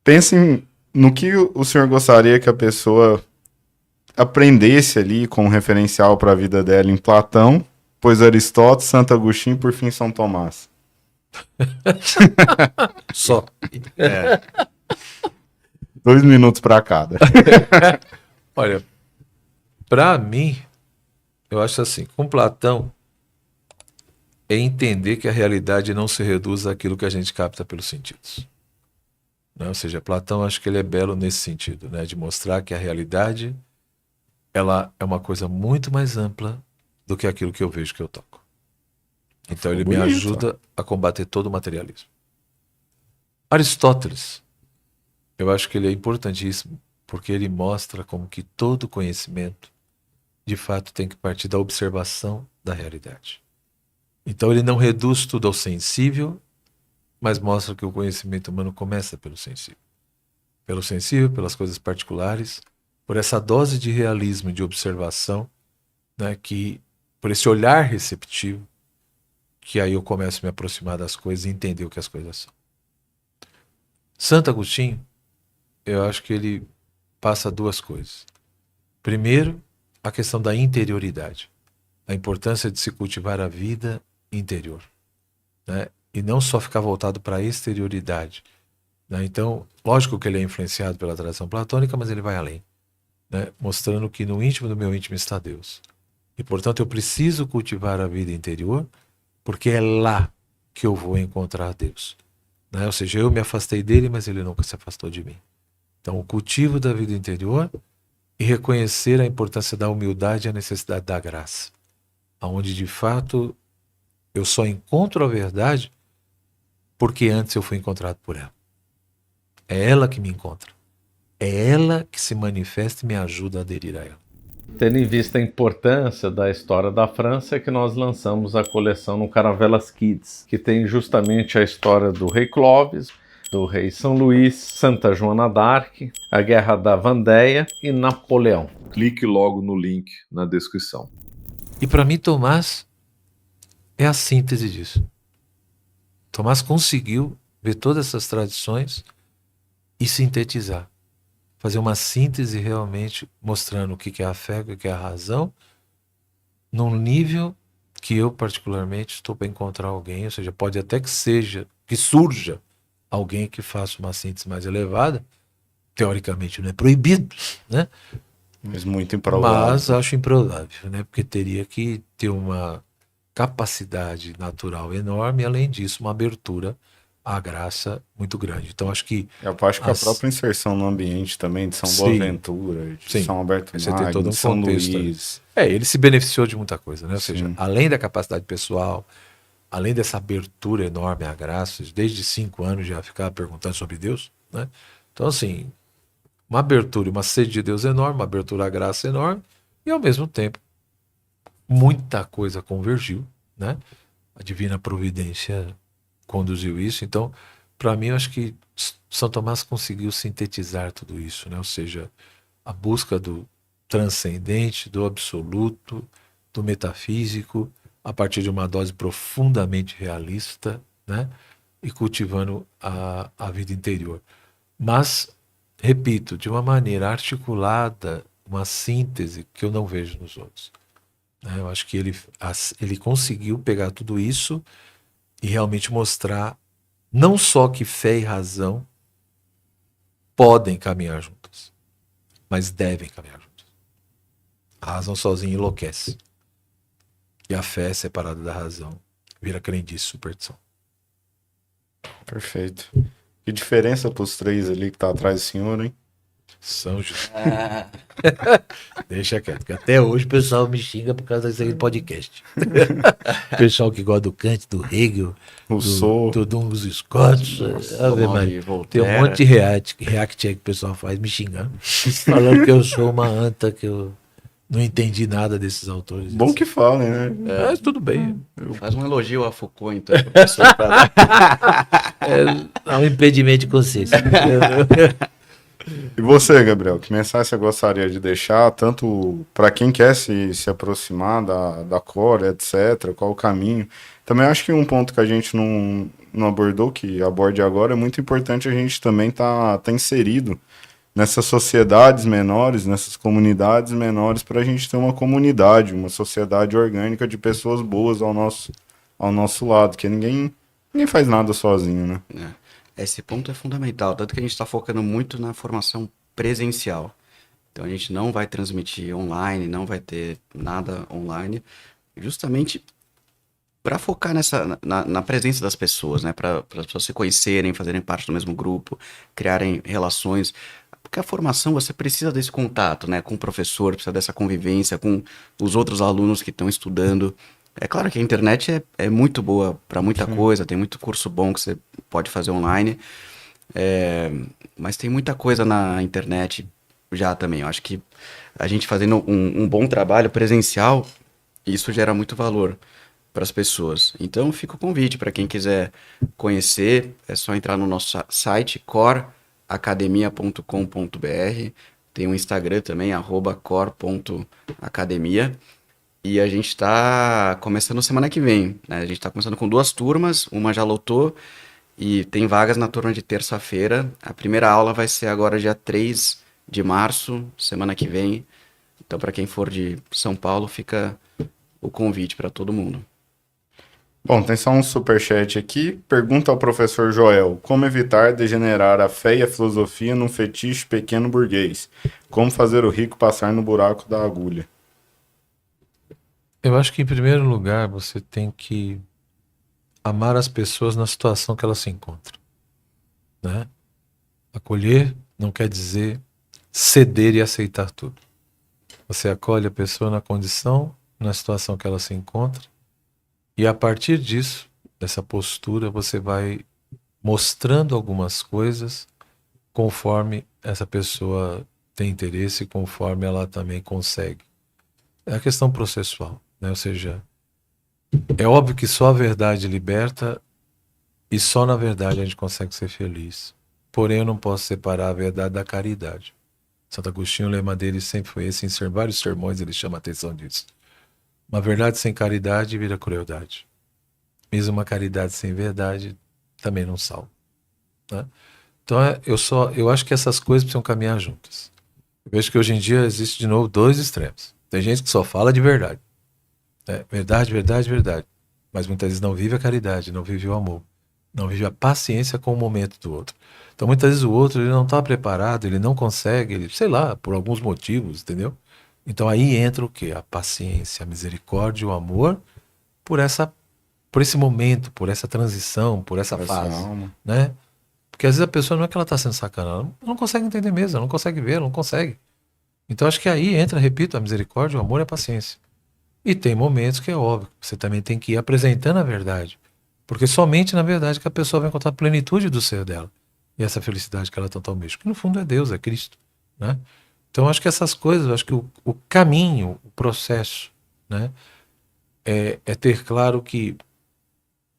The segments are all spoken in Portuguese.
Pensem no que o senhor gostaria que a pessoa aprendesse ali como referencial para a vida dela em Platão, depois Aristóteles, Santo Agostinho e por fim São Tomás. Só. 2 minutos para cada. Olha, para mim, eu acho assim, com Platão, é entender que a realidade não se reduz àquilo que a gente capta pelos sentidos. Né? Ou seja, Platão, acho que ele é belo nesse sentido, né? De mostrar que a realidade ela é uma coisa muito mais ampla do que aquilo que eu vejo, que eu toco. Então ele me ajuda a combater todo o materialismo. Aristóteles, eu acho que ele é importantíssimo, porque ele mostra como que todo conhecimento, de fato, tem que partir da observação da realidade. Então ele não reduz tudo ao sensível, mas mostra que o conhecimento humano começa pelo sensível. Pelo sensível, pelas coisas particulares, por essa dose de realismo e de observação, né, que, por esse olhar receptivo, que aí eu começo a me aproximar das coisas e entender o que as coisas são. Santo Agostinho, eu acho que ele passa 2 coisas. Primeiro, a questão da interioridade. A importância de se cultivar a vida interior. Né? E não só ficar voltado para a exterioridade. Né? Então, lógico que ele é influenciado pela tradição platônica, mas ele vai além. Né? Mostrando que no íntimo do meu íntimo está Deus. E, portanto, eu preciso cultivar a vida interior, porque é lá que eu vou encontrar Deus. Né? Ou seja, eu me afastei dele, mas ele nunca se afastou de mim. Então, o cultivo da vida interior e reconhecer a importância da humildade e a necessidade da graça. Onde, de fato, eu só encontro a verdade porque antes eu fui encontrado por ela. É ela que me encontra. É ela que se manifesta e me ajuda a aderir a ela. Tendo em vista a importância da história da França, é que nós lançamos a coleção no Caravelas Kids, que tem justamente a história do rei Clovis, do rei São Luís, Santa Joana d'Arc, a Guerra da Vandéia e Napoleão. Clique logo no link na descrição. E para mim, Tomás é a síntese disso. Tomás conseguiu ver todas essas tradições e sintetizar. Fazer uma síntese realmente mostrando o que é a fé, o que é a razão, num nível que eu particularmente estou para encontrar alguém, ou seja, pode até que surja alguém que faça uma síntese mais elevada, teoricamente não é proibido, né? Mas muito improvável. Mas acho improvável, né? Porque teria que ter uma capacidade natural enorme e, além disso, uma abertura à graça muito grande. Então, acho que... Eu acho que a própria inserção no ambiente também, de São Boaventura, de São Alberto Magno, de São Luís. Ele se beneficiou de muita coisa, né? Ou seja, além da capacidade pessoal, além dessa abertura enorme à graça, desde 5 anos já ficava perguntando sobre Deus, né? Então, assim, uma abertura e uma sede de Deus enorme, uma abertura à graça enorme, e ao mesmo tempo, muita coisa convergiu, né? A divina providência conduziu isso. Então, para mim, eu acho que São Tomás conseguiu sintetizar tudo isso, né? Ou seja, a busca do transcendente, do absoluto, do metafísico, a partir de uma dose profundamente realista, né? E cultivando a vida interior. Mas, repito, de uma maneira articulada, uma síntese que eu não vejo nos outros. Eu acho que ele conseguiu pegar tudo isso e realmente mostrar não só que fé e razão podem caminhar juntas, mas devem caminhar juntas. A razão sozinha enlouquece. E a fé, separada da razão, vira crendice e superstição. Perfeito. Que diferença pros 3 ali que tá atrás do senhor, hein? São José. Deixa quieto, que até hoje o pessoal me xinga por causa desse podcast. O pessoal que gosta do Kant, do Hegel, do Duns Scott, tem um monte de react aí que o pessoal faz me xingando, falando que eu sou uma anta, que eu não entendi nada desses autores. Bom que falem, né? Mas tudo bem. Faz um elogio a Foucault, então, professor. É um impedimento de consciência. E você, Gabriel, que mensagem você gostaria de deixar, tanto para quem quer se aproximar da Core, etc., qual o caminho? Também acho que um ponto que a gente não abordou, que aborde agora, é muito importante a gente também tá inserido nessas sociedades menores, nessas comunidades menores, para a gente ter uma comunidade, uma sociedade orgânica de pessoas boas ao nosso lado, que ninguém faz nada sozinho, né? Esse ponto é fundamental, tanto que a gente está focando muito na formação presencial. Então a gente não vai transmitir online, não vai ter nada online, justamente para focar na presença das pessoas, né? Para as pessoas se conhecerem, fazerem parte do mesmo grupo, criarem relações. Porque a formação você precisa desse contato, né? Com o professor, precisa dessa convivência com os outros alunos que estão estudando. É claro que a internet é muito boa para muita coisa, tem muito curso bom que você pode fazer online, mas tem muita coisa na internet já também. Eu acho que a gente fazendo um bom trabalho presencial, isso gera muito valor para as pessoas. Então fica o convite para quem quiser conhecer, é só entrar no nosso site coracademia.com.br, tem um Instagram também, @cor.academia, e a gente está começando semana que vem, né? A gente está começando com 2 turmas, uma já lotou e tem vagas na turma de terça-feira. A primeira aula vai ser agora dia 3 de março, semana que vem. Então, para quem for de São Paulo, fica o convite para todo mundo. Bom, tem só um superchat aqui. Pergunta ao professor Joel: como evitar degenerar a fé e a filosofia num fetiche pequeno burguês? Como fazer o rico passar no buraco da agulha? Eu acho que, em primeiro lugar, você tem que amar as pessoas na situação que elas se encontram, né? Acolher não quer dizer ceder e aceitar tudo. Você acolhe a pessoa na condição, na situação que ela se encontra, e a partir disso, dessa postura, você vai mostrando algumas coisas conforme essa pessoa tem interesse, conforme ela também consegue. É a questão processual, né? Ou seja, é óbvio que só a verdade liberta e só na verdade a gente consegue ser feliz. Porém, eu não posso separar a verdade da caridade. Santo Agostinho, o lema dele sempre foi esse, em vários sermões ele chama a atenção disso. Uma verdade sem caridade vira crueldade. Mesmo uma caridade sem verdade também não salva, né? Então eu acho que essas coisas precisam caminhar juntas. Eu vejo que hoje em dia existe de novo 2 extremos. Tem gente que só fala de verdade, né? Verdade, verdade, verdade. Mas muitas vezes não vive a caridade, não vive o amor, não vive a paciência com o momento do outro. Então muitas vezes o outro ele não está preparado, ele não consegue, ele, sei lá, por alguns motivos, entendeu? Então aí entra o quê? A paciência, a misericórdia, o amor por esse momento, por essa transição, por essa fase, né? Porque às vezes a pessoa não é que ela está sendo sacana, ela não consegue entender mesmo, ela não consegue ver, ela não consegue. Então acho que aí entra, repito, a misericórdia, o amor e a paciência. E tem momentos que é óbvio, você também tem que ir apresentando a verdade. Porque somente na verdade que a pessoa vai encontrar a plenitude do ser dela. E essa felicidade que ela tanto almeja. Que no fundo é Deus, é Cristo, né? Então acho que essas coisas, acho que o caminho, o processo, né? É ter claro que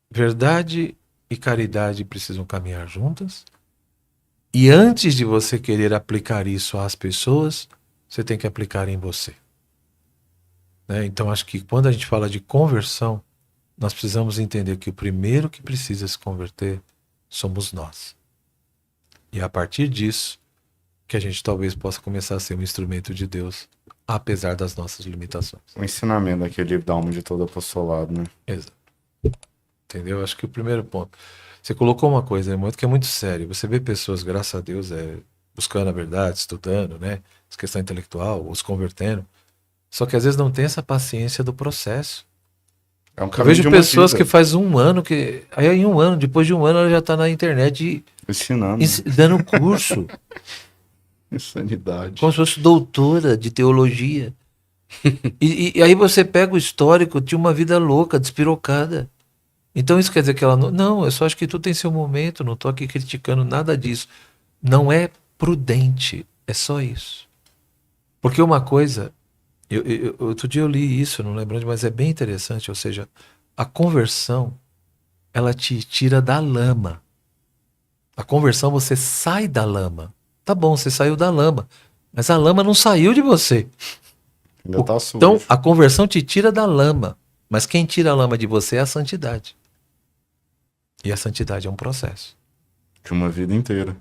verdade e caridade precisam caminhar juntas. E antes de você querer aplicar isso às pessoas, você tem que aplicar em você, né? Então acho que quando a gente fala de conversão, nós precisamos entender que o primeiro que precisa se converter somos nós. E a partir disso, que a gente talvez possa começar a ser um instrumento de Deus, apesar das nossas limitações. O ensinamento daquele livro da alma de todo apostolado, né? Exato. Entendeu? Acho que o primeiro ponto. Você colocou uma coisa, irmão, que é muito sério. Você vê pessoas, graças a Deus, buscando a verdade, estudando, né? Essa questão intelectual, ou se convertendo. Só que às vezes não tem essa paciência do processo. É um Eu caminho de vejo uma pessoas vida. que faz um ano, aí em um ano, depois de um ano, ela já está na internet Ensinando. dando curso. Insanidade. Como se fosse doutora de teologia. E aí você pega o histórico de uma vida louca, despirocada. Então isso quer dizer que ela não... Não, eu só acho que tudo tem seu momento, não estou aqui criticando nada disso. Não é prudente, é só isso. Porque uma coisa... outro dia eu li isso, não lembro onde, mas é bem interessante, ou seja, a conversão, ela te tira da lama. A conversão, você sai da lama. Tá bom, você saiu da lama, mas a lama não saiu de você. Ainda tá sujo. Então, a conversão te tira da lama, mas quem tira a lama de você é a santidade. E a santidade é um processo De uma vida inteira.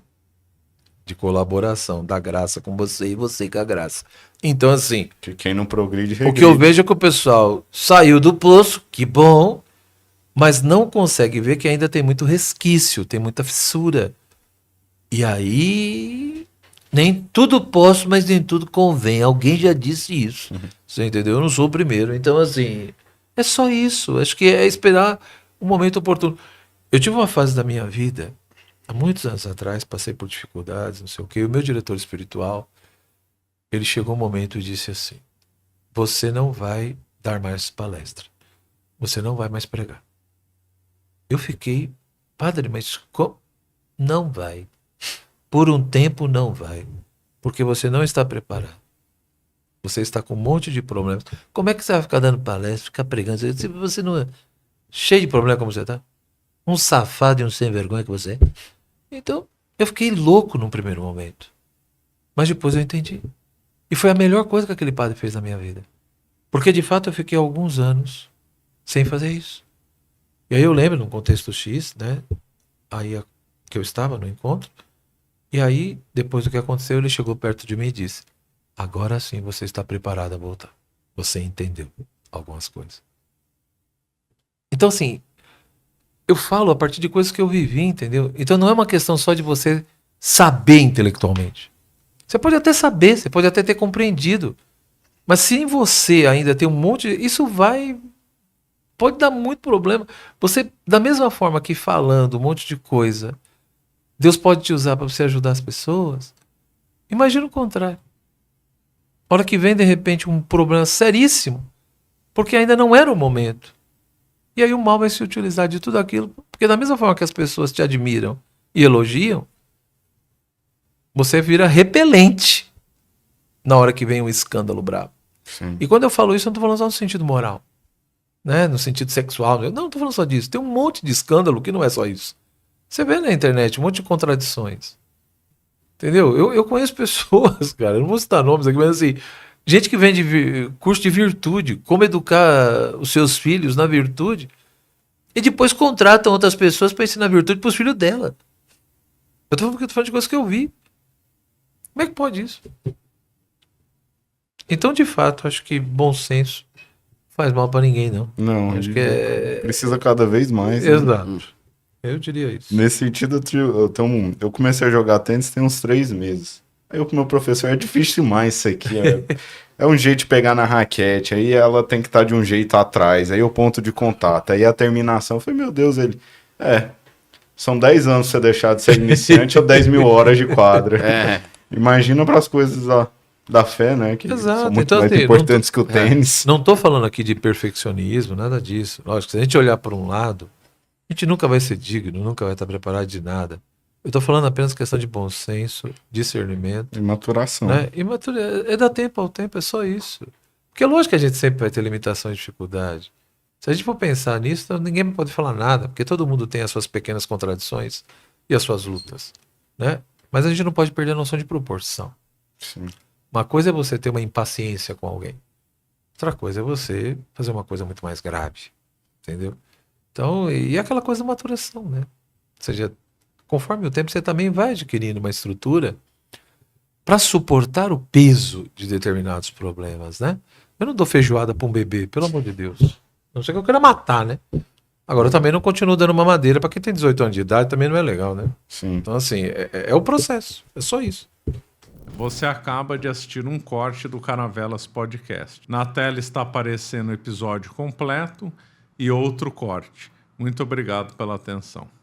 de colaboração da graça com você e você com a graça. Então, assim, Que quem não progride, o que regride. eu vejo é que o pessoal saiu do poço, que bom, mas não consegue ver que ainda tem muito resquício, tem muita fissura. E aí, nem tudo posso, mas nem tudo convém. Alguém já disse isso. Você entendeu? Eu não sou o primeiro. Então, assim, é só isso. Acho que é esperar o momento oportuno. Eu tive uma fase da minha vida, há muitos anos atrás, passei por dificuldades, não sei o quê. O meu diretor espiritual, ele chegou um momento e disse assim: você não vai dar mais palestra. Você não vai mais pregar. Eu fiquei, padre, mas como? Não vai. Por um tempo não vai. Porque você não está preparado. Você está com um monte de problemas. Como é que você vai ficar dando palestra, ficar pregando? Se você não é cheio de problemas como você está? Um safado e um sem vergonha que você é. Então, eu fiquei louco num primeiro momento. Mas depois eu entendi. E foi a melhor coisa que aquele padre fez na minha vida. Porque de fato eu fiquei alguns anos sem fazer isso. E aí eu lembro, num contexto X, né? Aí que eu estava no encontro. E aí, depois do que aconteceu, ele chegou perto de mim e disse: agora sim você está preparado a voltar. Você entendeu algumas coisas. Então, assim, eu falo a partir de coisas que eu vivi, entendeu? Então não é uma questão só de você saber intelectualmente. Você pode até saber, você pode até ter compreendido. Mas se em você ainda tem um monte, isso pode dar muito problema. Você, da mesma forma que falando um monte de coisa, Deus pode te usar para você ajudar as pessoas. Imagina o contrário. Hora que vem, de repente, um problema seríssimo, porque ainda não era o momento. E aí o mal vai se utilizar de tudo aquilo, porque da mesma forma que as pessoas te admiram e elogiam, você vira repelente na hora que vem um escândalo bravo. Sim. E quando eu falo isso, eu não estou falando só no sentido moral, né? No sentido sexual. Não estou falando só disso. Tem um monte de escândalo que não é só isso. Você vê na internet um monte de contradições. Entendeu? Eu conheço pessoas, cara, eu não vou citar nomes aqui, mas assim, gente que vende curso de virtude, como educar os seus filhos na virtude, e depois contratam outras pessoas para ensinar virtude para os filhos dela. Eu tô falando de coisas que eu vi. Como é que pode isso? Então, de fato, acho que bom senso faz mal para ninguém, não. Não, Acho que é... precisa cada vez mais. Né? Exato. Eu diria isso. Nesse sentido, eu comecei a jogar tênis tem uns 3 meses. Aí eu com o meu professor, é difícil demais isso aqui. É um jeito de pegar na raquete, aí ela tem que estar de um jeito atrás, aí o ponto de contato, aí a terminação. Eu falei, meu Deus, são 10 anos pra você deixar de ser iniciante ou 10 mil horas de quadra. Imagina para as coisas da fé, né? Que Exato. são muito Então, mais assim, importantes que o tênis. Não estou falando aqui de perfeccionismo, nada disso. Lógico, se a gente olhar para um lado, a gente nunca vai ser digno, nunca vai estar preparado de nada. Eu estou falando apenas questão de bom senso, discernimento. E maturação. Né? E é dar tempo ao tempo, é só isso. Porque é lógico que a gente sempre vai ter limitação e dificuldade. Se a gente for pensar nisso, então ninguém pode falar nada, porque todo mundo tem as suas pequenas contradições e as suas lutas. Né? Mas a gente não pode perder a noção de proporção. Sim. Uma coisa é você ter uma impaciência com alguém. Outra coisa é você fazer uma coisa muito mais grave. Entendeu? Então, e aquela coisa da maturação, né? Ou seja, conforme o tempo você também vai adquirindo uma estrutura para suportar o peso de determinados problemas, né? Eu não dou feijoada para um bebê, pelo amor de Deus. A não sei que eu queira matar, né? Agora eu também não continuo dando mamadeira para quem tem 18 anos de idade, também não é legal, né? Sim. Então, assim, é o processo. É só isso. Você acaba de assistir um corte do Caravelas Podcast. Na tela está aparecendo o episódio completo e outro corte. Muito obrigado pela atenção.